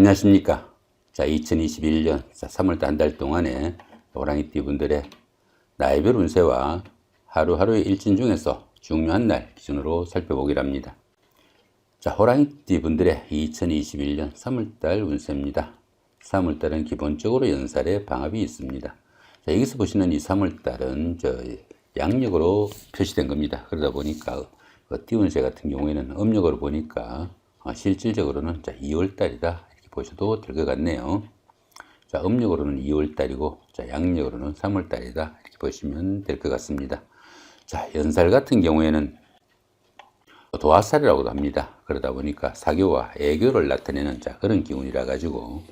안녕하십니까. 자, 2021년 3월달 한 달 동안에 호랑이띠 분들의 나이별 운세와 하루하루의 일진 중에서 중요한 날 기준으로 살펴보기로 합니다. 자, 호랑이띠 분들의 2021년 3월달 운세입니다. 3월달은 기본적으로 연살에 방합이 있습니다. 자, 여기서 보시는 이 3월달은 양력으로 표시된 겁니다. 그러다 보니까 띠 운세 같은 경우에는 음력으로 보니까 실질적으로는 2월달이다 보셔도 될 것 같네요. 자, 음력으로는 2월달이고, 자, 양력으로는 3월달이다. 이렇게 보시면 될 것 같습니다. 자, 연살 같은 경우에는 도화살이라고도 합니다. 그러다 보니까 사교와 애교를 나타내는 그런 기운이라 가지고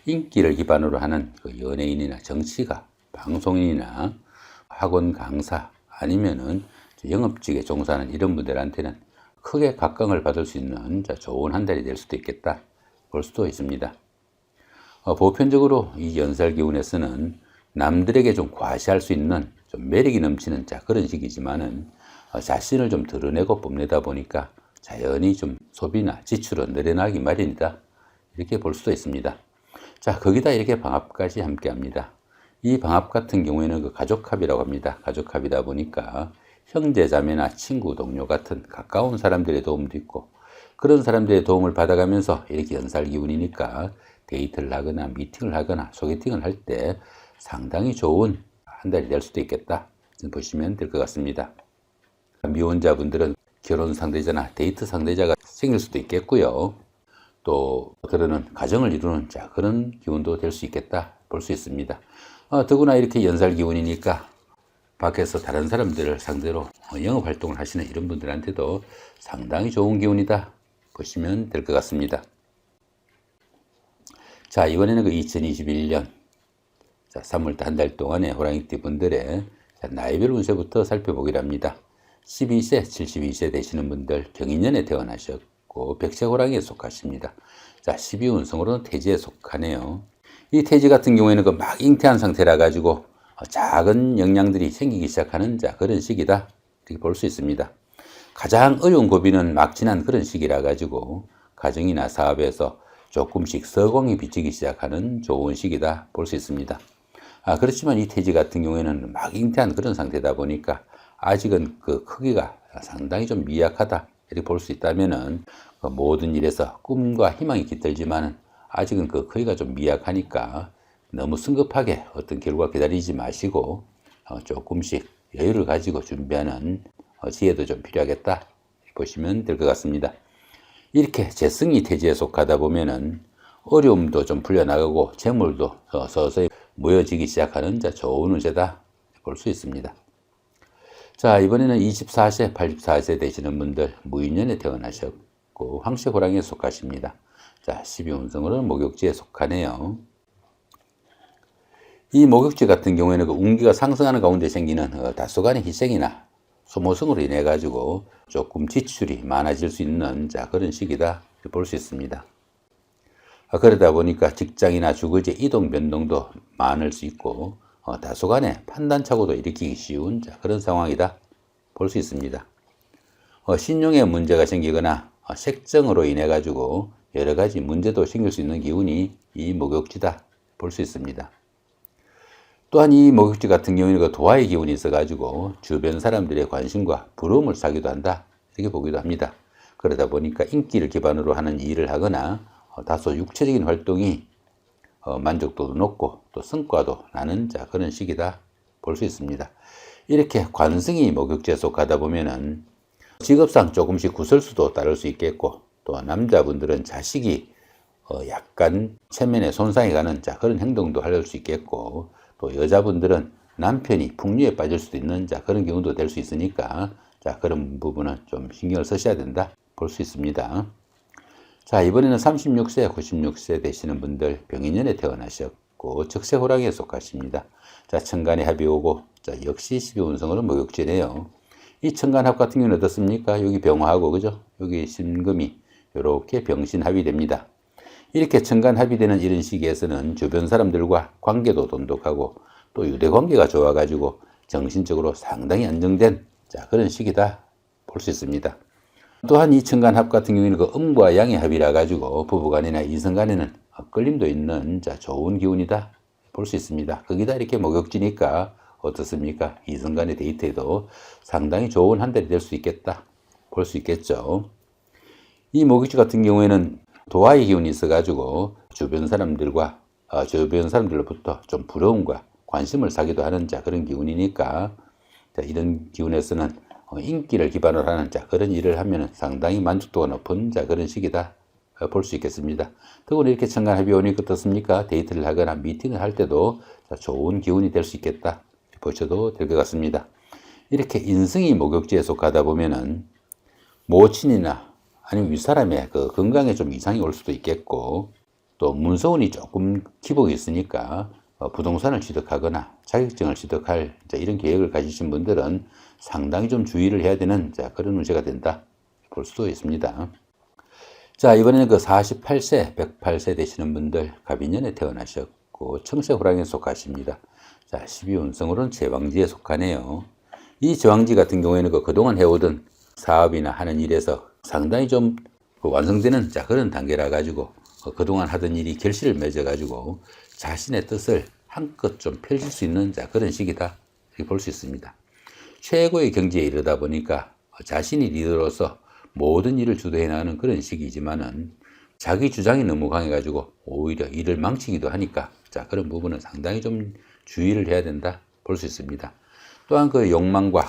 인기를 기반으로 하는 그 연예인이나 정치가, 방송인이나 학원 강사 아니면은 영업직에 종사하는 이런 분들한테는 크게 각광을 받을 수 있는 좋은 한 달이 될 수도 있겠다. 볼 수도 있습니다. 보편적으로 이 연살 기운에서는 남들에게 좀 과시할 수 있는 좀 매력이 넘치는 그런 시기지만은 자신을 좀 드러내고 뽐내다 보니까 자연히 좀 소비나 지출은 늘어나기 마련이다. 이렇게 볼 수도 있습니다. 자, 거기다 이렇게 방합까지 함께 합니다. 이 방합 같은 경우에는 그 가족합이라고 합니다. 가족합이다 보니까 형제, 자매나 친구, 동료 같은 가까운 사람들의 도움도 있고 그런 사람들의 도움을 받아가면서 이렇게 연살 기운이니까 데이트를 하거나 미팅을 하거나 소개팅을 할 때 상당히 좋은 한 달이 될 수도 있겠다 보시면 될 것 같습니다. 미혼자분들은 결혼 상대자나 데이트 상대자가 생길 수도 있겠고요. 또 그러는 가정을 이루는 그런 기운도 될 수 있겠다 볼 수 있습니다. 더구나 이렇게 연살 기운이니까 밖에서 다른 사람들을 상대로 영업 활동을 하시는 이런 분들한테도 상당히 좋은 기운이다 보시면 될 것 같습니다. 자, 이번에는 그 2021년 3월달 한 달 동안의 호랑이띠 분들의 나이별 운세부터 살펴보기로 합니다. 12세, 72세 되시는 분들 경인년에 태어나셨고 백제호랑이에 속하십니다. 자, 12운성으로는 태지에 속하네요. 이 태지 같은 경우에는 막 잉태한 상태라 가지고 작은 영양들이 생기기 시작하는 그런 시기다 이렇게 볼 수 있습니다. 가장 어려운 고비는 막 지난 그런 시기라 가지고 가정이나 사업에서 조금씩 서공이 비치기 시작하는 좋은 시기다 볼 수 있습니다. 그렇지만 이 태지 같은 경우에는 막 잉태한 그런 상태다 보니까 아직은 그 크기가 상당히 좀 미약하다 이렇게 볼 수 있다면은 모든 일에서 꿈과 희망이 깃들지만은 아직은 그 크기가 좀 미약하니까 너무 성급하게 어떤 결과 기다리지 마시고 조금씩 여유를 가지고 준비하는 지혜도 좀 필요하겠다 보시면 될 것 같습니다. 이렇게 재성이 태지에 속하다 보면은 어려움도 좀 풀려나가고 재물도 서서히 모여지기 시작하는 좋은 운세다 볼 수 있습니다. 자, 이번에는 24세, 84세 되시는 분들 무인년에 태어나셨고 황새호랑이에 속하십니다. 자, 12운성으로는 목욕지에 속하네요. 이 목욕지 같은 경우에는 그 운기가 상승하는 가운데 생기는 다소간의 희생이나 소모성으로 인해 가지고 조금 지출이 많아질 수 있는 그런 시기다 볼 수 있습니다. 그러다 보니까 직장이나 주거지 이동 변동도 많을 수 있고 다소간의 판단착오도 일으키기 쉬운 그런 상황이다 볼 수 있습니다. 신용에 문제가 생기거나 색정으로 인해 가지고 여러 가지 문제도 생길 수 있는 기운이 이 목욕지다 볼 수 있습니다. 또한 이 목욕지 같은 경우에는 도화의 기운이 있어가지고 주변 사람들의 관심과 부러움을 사기도 한다 이렇게 보기도 합니다. 그러다 보니까 인기를 기반으로 하는 일을 하거나 다소 육체적인 활동이 만족도도 높고 또 성과도 나는 그런 시기다 볼 수 있습니다. 이렇게 관성이 목욕지에 속하다 보면은 직업상 조금씩 구설수도 따를 수 있겠고 또 남자분들은 자식이 약간 체면에 손상이 가는 그런 행동도 할 수 있겠고 또 여자분들은 남편이 풍류에 빠질 수도 있는 그런 경우도 될 수 있으니까 그런 부분은 좀 신경을 쓰셔야 된다 볼 수 있습니다. 자, 이번에는 36세, 96세 되시는 분들 병인년에 태어나셨고 적세호랑이에 속하십니다. 자, 천간에 합이 오고 역시 12운성으로 목욕지네요. 이 천간합 같은 경우는 어떻습니까? 여기 병화하고 그죠? 여기 신금이 이렇게 병신합이 됩니다. 이렇게 천간합이 되는 이런 시기에서는 주변 사람들과 관계도 돈독하고 또 유대관계가 좋아가지고 정신적으로 상당히 안정된 그런 시기다 볼 수 있습니다. 또한 이 천간합 같은 경우에는 그 음과 양의 합이라 가지고 부부간이나 이성간에는 끌림도 있는 좋은 기운이다 볼 수 있습니다. 거기다 이렇게 목욕지니까 어떻습니까? 이성 간의 데이트에도 상당히 좋은 한 달이 될 수 있겠다 볼 수 있겠죠. 이 목욕지 같은 경우에는 도화의 기운이 있어가지고 주변 사람들로부터 좀 부러움과 관심을 사기도 하는 그런 기운이니까 이런 기운에서는 인기를 기반으로 하는 그런 일을 하면 상당히 만족도가 높은 그런 시기다 볼 수 있겠습니다. 더구나 이렇게 천간합이 오니까 어떻습니까? 데이트를 하거나 미팅을 할 때도 좋은 기운이 될 수 있겠다 보셔도 될 것 같습니다. 이렇게 인성이 목욕지에 속하다 보면은 모친이나 아니면 윗사람의 그 건강에 좀 이상이 올 수도 있겠고, 또 문서운이 조금 기복이 있으니까 부동산을 취득하거나 자격증을 취득할 이런 계획을 가지신 분들은 상당히 좀 주의를 해야 되는 그런 운세가 된다 볼 수도 있습니다. 자, 이번에는 그 48세, 108세 되시는 분들, 갑인년에 태어나셨고 청세호랑이에 속하십니다. 자, 12운성으로는 제왕지에 속하네요. 이 제왕지 같은 경우에는 그동안 해오던 사업이나 하는 일에서 상당히 좀 완성되는 그런 단계라 가지고 그동안 하던 일이 결실을 맺어 가지고 자신의 뜻을 한껏 좀 펼칠 수 있는 그런 시기다 이렇게 볼 수 있습니다. 최고의 경지에 이르다 보니까 자신이 리더로서 모든 일을 주도해 나가는 그런 시기지만은 자기 주장이 너무 강해 가지고 오히려 일을 망치기도 하니까 그런 부분은 상당히 좀 주의를 해야 된다 볼 수 있습니다. 또한 그 욕망과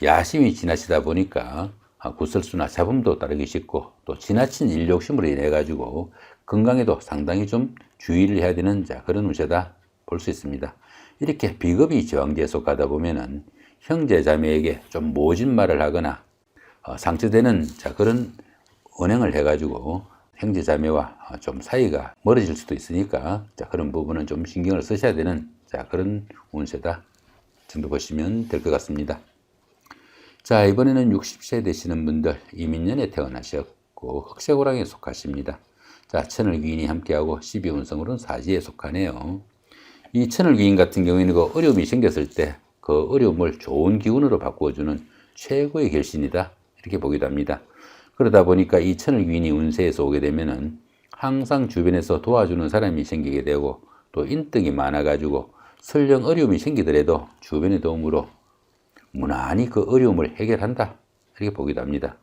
야심이 지나치다 보니까 구설수나 잡음도 따르기 쉽고, 또 지나친 일 욕심으로 인해 가지고 건강에도 상당히 좀 주의를 해야 되는 그런 운세다 볼 수 있습니다. 이렇게 비겁이 제왕지에 속하다 보면은 형제 자매에게 좀 모진 말을 하거나 상처되는 그런 언행을 해 가지고 형제 자매와 좀 사이가 멀어질 수도 있으니까 그런 부분은 좀 신경을 쓰셔야 되는 그런 운세다 정도 보시면 될 것 같습니다. 자, 이번에는 60세 되시는 분들, 이민년에 태어나셨고 흑색호랑이에 속하십니다. 자, 천을귀인이 함께하고 12운성으로는 사지에 속하네요. 이 천을귀인 같은 경우에는 그 어려움이 생겼을 때 그 어려움을 좋은 기운으로 바꾸어주는 최고의 결신이다 이렇게 보기도 합니다. 그러다 보니까 이 천을귀인이 운세에서 오게 되면은 항상 주변에서 도와주는 사람이 생기게 되고, 또 인덕이 많아가지고 설령 어려움이 생기더라도 주변의 도움으로 무난히 그 어려움을 해결한다 이렇게 보기도 합니다.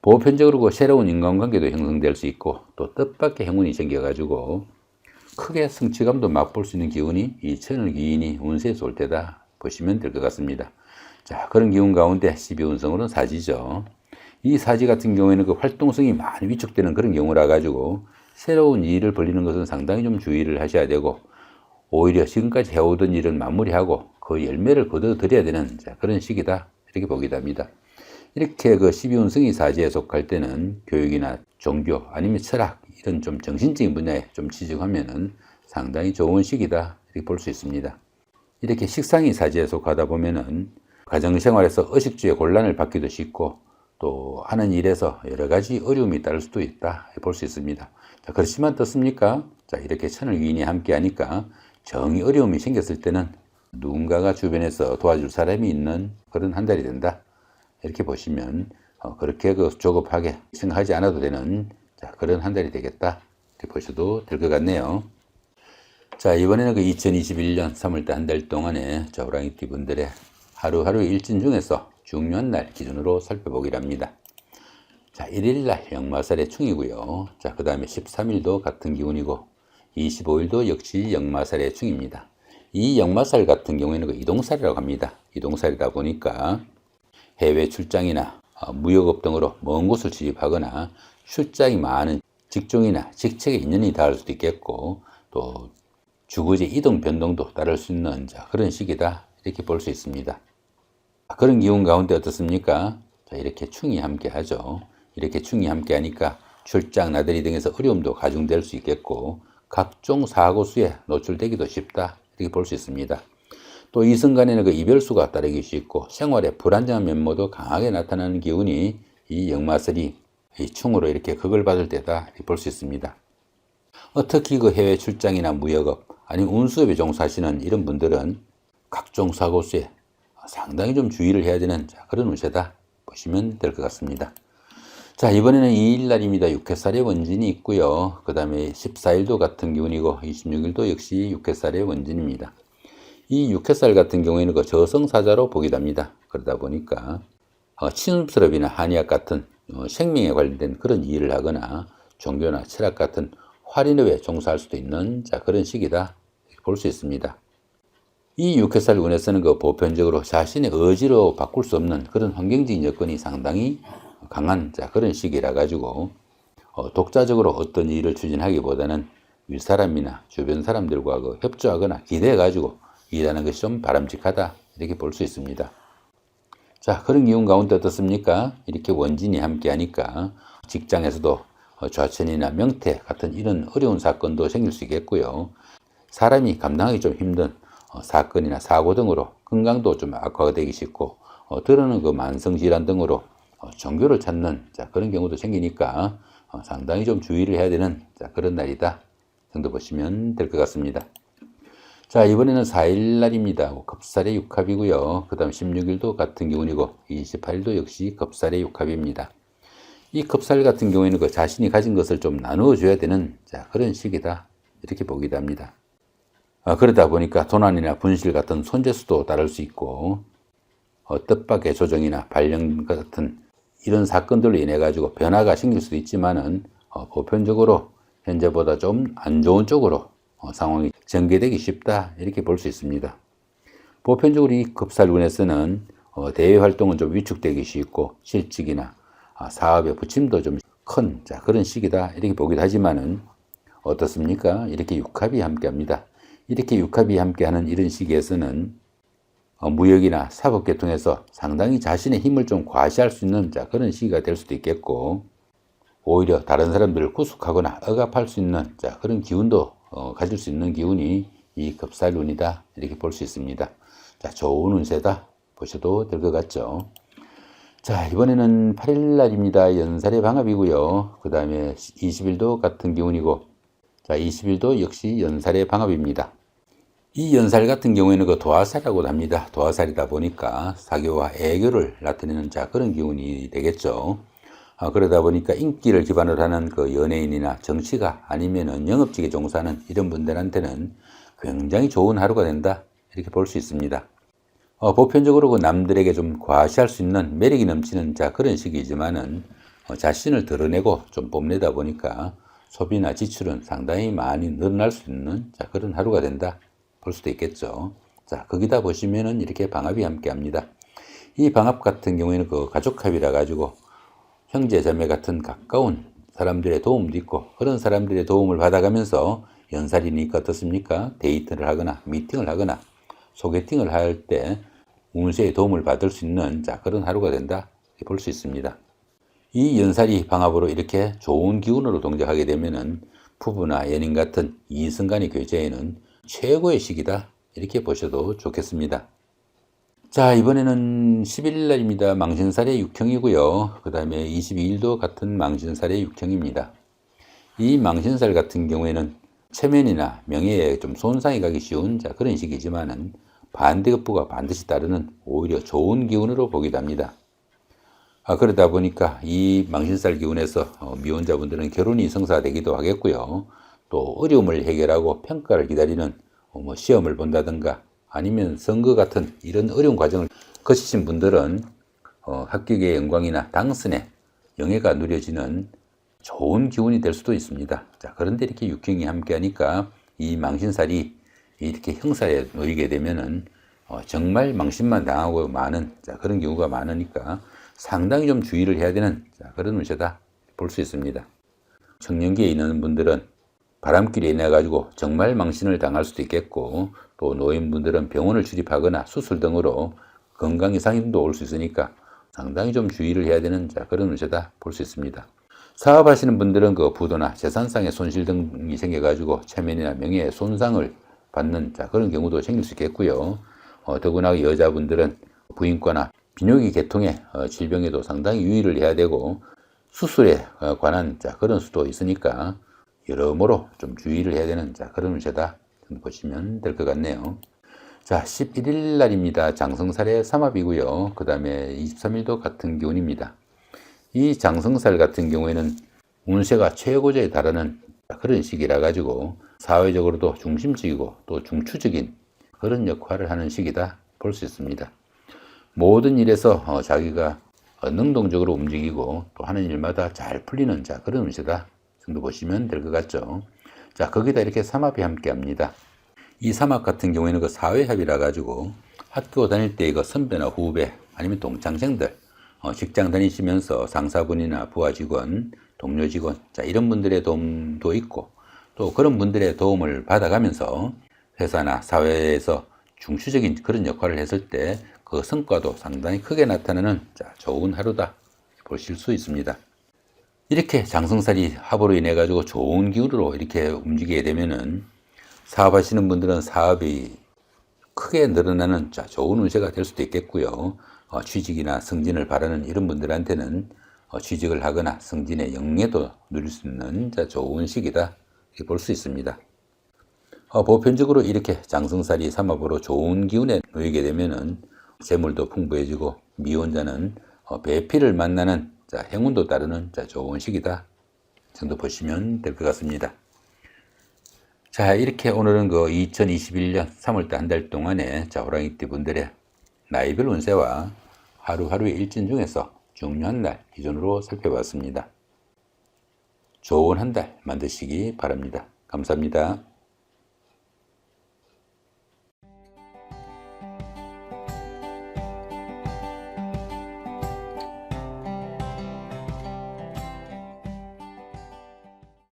보편적으로 그 새로운 인간관계도 형성될 수 있고, 또 뜻밖의 행운이 생겨가지고 크게 성취감도 맛볼 수 있는 기운이 이 천을귀인이 운세에서 올 때다 보시면 될 것 같습니다. 자, 그런 기운 가운데 12운성으로는 사지죠. 이 사지 같은 경우에는 그 활동성이 많이 위축되는 그런 경우라 가지고 새로운 일을 벌이는 것은 상당히 좀 주의를 하셔야 되고, 오히려 지금까지 해오던 일은 마무리하고 그 열매를 거둬들여야 되는 그런 시기다 이렇게 보기도 합니다. 이렇게 그 12운성이 사지에 속할 때는 교육이나 종교 아니면 철학 이런 좀 정신적인 분야에 좀 치중하면은 상당히 좋은 시기다 이렇게 볼 수 있습니다. 이렇게 식상이 사지에 속하다 보면은 가정생활에서 의식주의 곤란을 받기도 쉽고, 또 하는 일에서 여러 가지 어려움이 따를 수도 있다 볼 수 있습니다. 자, 그렇지만 어떻습니까? 자, 이렇게 천을귀인이 함께 하니까 정이 어려움이 생겼을 때는 누군가가 주변에서 도와줄 사람이 있는 그런 한 달이 된다 이렇게 보시면 그렇게 그 조급하게 생각하지 않아도 되는 그런 한 달이 되겠다 이렇게 보셔도 될 것 같네요. 자, 이번에는 그 2021년 3월달 한 달 동안의 호랑이띠 분들의 하루하루 일진 중에서 중요한 날 기준으로 살펴보기로 합니다. 자, 1일날 역마살의 충이고요. 자, 그 다음에 13일도 같은 기운이고 25일도 역시 역마살의 충입니다. 이 역마살 같은 경우에는 그 이동살이라고 합니다. 이동살이다 보니까 해외 출장이나 무역업 등으로 먼 곳을 취입하거나 출장이 많은 직종이나 직책에 인연이 닿을 수도 있겠고, 또 주거지 이동 변동도 따를 수 있는 그런 시기다 이렇게 볼 수 있습니다. 그런 기운 가운데 어떻습니까? 자, 이렇게 충이 함께 하죠. 이렇게 충이 함께 하니까 출장, 나들이 등에서 어려움도 가중될 수 있겠고, 각종 사고수에 노출되기도 쉽다 이렇게 볼 수 있습니다. 또 이성 간에는 그 이별수가 따르기 쉽고 생활에 불안정한 면모도 강하게 나타나는 기운이 이 역마살이 이 충으로 이렇게 극을 받을 때다 이렇게 볼 수 있습니다. 특히 그 해외 출장이나 무역업 아니면 운수업에 종사하시는 이런 분들은 각종 사고수에 상당히 좀 주의를 해야 되는 그런 운세다 보시면 될 것 같습니다. 자, 이번에는 2일 날입니다. 6회살의 원진이 있고요. 그 다음에 14일도 같은 기운이고 26일도 역시 6회살의 원진입니다. 이 6회살 같은 경우에는 그 저승사자로 보게 됩니다. 그러다 보니까 침습이나 한의학 같은 생명에 관련된 그런 일을 하거나 종교나 철학 같은 활인업에 종사할 수도 있는 그런 시기다 볼 수 있습니다. 이 6회살 운에서는 그 보편적으로 자신의 의지로 바꿀 수 없는 그런 환경적인 여건이 상당히 강한 그런 시기라 가지고 독자적으로 어떤 일을 추진하기보다는 윗사람이나 주변 사람들과 협조하거나 기대해 가지고 일하는 것이 좀 바람직하다 이렇게 볼 수 있습니다. 자, 그런 기운 가운데 어떻습니까? 이렇게 원진이 함께 하니까 직장에서도 좌천이나 명퇴 같은 이런 어려운 사건도 생길 수 있겠고요. 사람이 감당하기 좀 힘든 사건이나 사고 등으로 건강도 좀 악화가 되기 쉽고 들어는 그 만성질환 등으로 종교를 찾는 그런 경우도 생기니까 상당히 좀 주의를 해야 되는 그런 날이다 정도 보시면 될 것 같습니다. 자, 이번에는 4일 날입니다. 겁살의 육합이고요. 그 다음 16일도 같은 기운이고 28일도 역시 겁살의 육합입니다. 이 겁살 같은 경우에는 그 자신이 가진 것을 좀 나누어 줘야 되는 그런 시기다 이렇게 보기도 합니다. 그러다 보니까 도난이나 분실 같은 손재수도 따를 수 있고 뜻밖의 조정이나 발령 같은 이런 사건들로 인해 가지고 변화가 생길 수도 있지만은 보편적으로 현재보다 좀 안 좋은 쪽으로 상황이 전개되기 쉽다 이렇게 볼 수 있습니다. 보편적으로 이 겁살운에서는 대외 활동은 좀 위축되기 쉽고 실직이나 사업의 부침도 좀 큰 그런 시기다 이렇게 보기도 하지만은 어떻습니까? 이렇게 육합이 함께합니다. 이렇게 육합이 함께하는 이런 시기에서는 무역이나 사법계통에서 상당히 자신의 힘을 좀 과시할 수 있는 그런 시기가 될 수도 있겠고 오히려 다른 사람들을 구속하거나 억압할 수 있는 그런 기운도 가질 수 있는 기운이 이 겁살운이다 이렇게 볼 수 있습니다. 자, 좋은 운세다 보셔도 될 것 같죠. 자, 이번에는 8일 날입니다. 연살의 방합이고요. 그 다음에 20일도 같은 기운이고 자, 20일도 역시 연살의 방합입니다. 이 연살 같은 경우에는 그 도화살이라고 합니다. 도화살이다 보니까 사교와 애교를 나타내는 그런 기운이 되겠죠. 그러다 보니까 인기를 기반으로 하는 그 연예인이나 정치가 아니면은 영업직에 종사하는 이런 분들한테는 굉장히 좋은 하루가 된다 이렇게 볼 수 있습니다. 보편적으로 그 남들에게 좀 과시할 수 있는 매력이 넘치는 그런 시기이지만은 자신을 드러내고 좀 뽐내다 보니까 소비나 지출은 상당히 많이 늘어날 수 있는 그런 하루가 된다 볼 수도 있겠죠. 자, 거기다 보시면은 이렇게 방합이 함께 합니다. 이 방합 같은 경우에는 그 가족합이라 가지고 형제 자매 같은 가까운 사람들의 도움도 있고 그런 사람들의 도움을 받아가면서 연살이니까 어떻습니까? 데이트를 하거나 미팅을 하거나 소개팅을 할 때 운세의 도움을 받을 수 있는 그런 하루가 된다 볼 수 있습니다. 이 연살이 방합으로 이렇게 좋은 기운으로 동작하게 되면은 부부나 연인 같은 이성 간의 교제에는 최고의 시기다 이렇게 보셔도 좋겠습니다. 자, 이번에는 11일 날입니다. 망신살의 육형이고요. 그 다음에 22일도 같은 망신살의 육형입니다. 이 망신살 같은 경우에는 체면이나 명예에 좀 손상이 가기 쉬운 그런 시기지만은 반대급부가 반드시 따르는 오히려 좋은 기운으로 보기도 합니다. 그러다 보니까 이 망신살 기운에서 미혼자분들은 결혼이 성사되기도 하겠고요. 또 어려움을 해결하고 평가를 기다리는 시험을 본다든가 아니면 선거 같은 이런 어려운 과정을 거치신 분들은 합격의 영광이나 당선의 영예가 누려지는 좋은 기운이 될 수도 있습니다. 자, 그런데 이렇게 육형이 함께 하니까 이 망신살이 이렇게 형사에 놓이게 되면은 정말 망신만 당하고 많은 그런 경우가 많으니까 상당히 좀 주의를 해야 되는 그런 운세다 볼 수 있습니다. 청년기에 있는 분들은 바람길에 인해 가지고 정말 망신을 당할 수도 있겠고 또 노인분들은 병원을 출입하거나 수술 등으로 건강 이상도 올 수 있으니까 상당히 좀 주의를 해야 되는 그런 운세다 볼 수 있습니다. 사업하시는 분들은 그 부도나 재산상의 손실 등이 생겨 가지고 체면이나 명예에 손상을 받는 그런 경우도 생길 수 있겠고요. 더구나 여자분들은 부인과나 비뇨기 계통의 질병에도 상당히 유의를 해야 되고 수술에 관한 그런 수도 있으니까 여러모로 좀 주의를 해야 되는 그런 운세다 보시면 될 것 같네요. 자, 11일 날입니다. 장성살의 삼합이고요. 그 다음에 23일도 같은 기운입니다. 이 장성살 같은 경우에는 운세가 최고조에 달하는 그런 시기라 가지고 사회적으로도 중심적이고 또 중추적인 그런 역할을 하는 시기다 볼 수 있습니다. 모든 일에서 자기가 능동적으로 움직이고 또 하는 일마다 잘 풀리는 그런 운세다 정도 보시면 될 것 같죠. 자, 거기다 이렇게 삼합이 함께 합니다. 이 삼합 같은 경우에는 그 사회합이라 가지고 학교 다닐 때 이거 선배나 후배 아니면 동창생들 직장 다니시면서 상사분이나 부하 직원, 동료 직원 이런 분들의 도움도 있고 또 그런 분들의 도움을 받아가면서 회사나 사회에서 중추적인 그런 역할을 했을 때 그 성과도 상당히 크게 나타나는 좋은 하루다 보실 수 있습니다. 이렇게 장성살이 합으로 인해 가지고 좋은 기운으로 이렇게 움직이게 되면은 사업하시는 분들은 사업이 크게 늘어나는 좋은 운세가 될 수도 있겠고요. 취직이나 승진을 바라는 이런 분들한테는 취직을 하거나 승진의 영예도 누릴 수 있는 좋은 시기다 이렇게 볼 수 있습니다. 보편적으로 이렇게 장성살이 삼합으로 좋은 기운에 놓이게 되면은 재물도 풍부해지고 미혼자는 배필을 만나는 행운도 따르는 좋은 시기다 정도 보시면 될 것 같습니다. 자, 이렇게 오늘은 그 2021년 3월달 한 달 동안에 호랑이띠 분들의 나이별 운세와 하루하루의 일진 중에서 중요한 날 기준으로 살펴봤습니다. 좋은 한 달 만드시기 바랍니다. 감사합니다.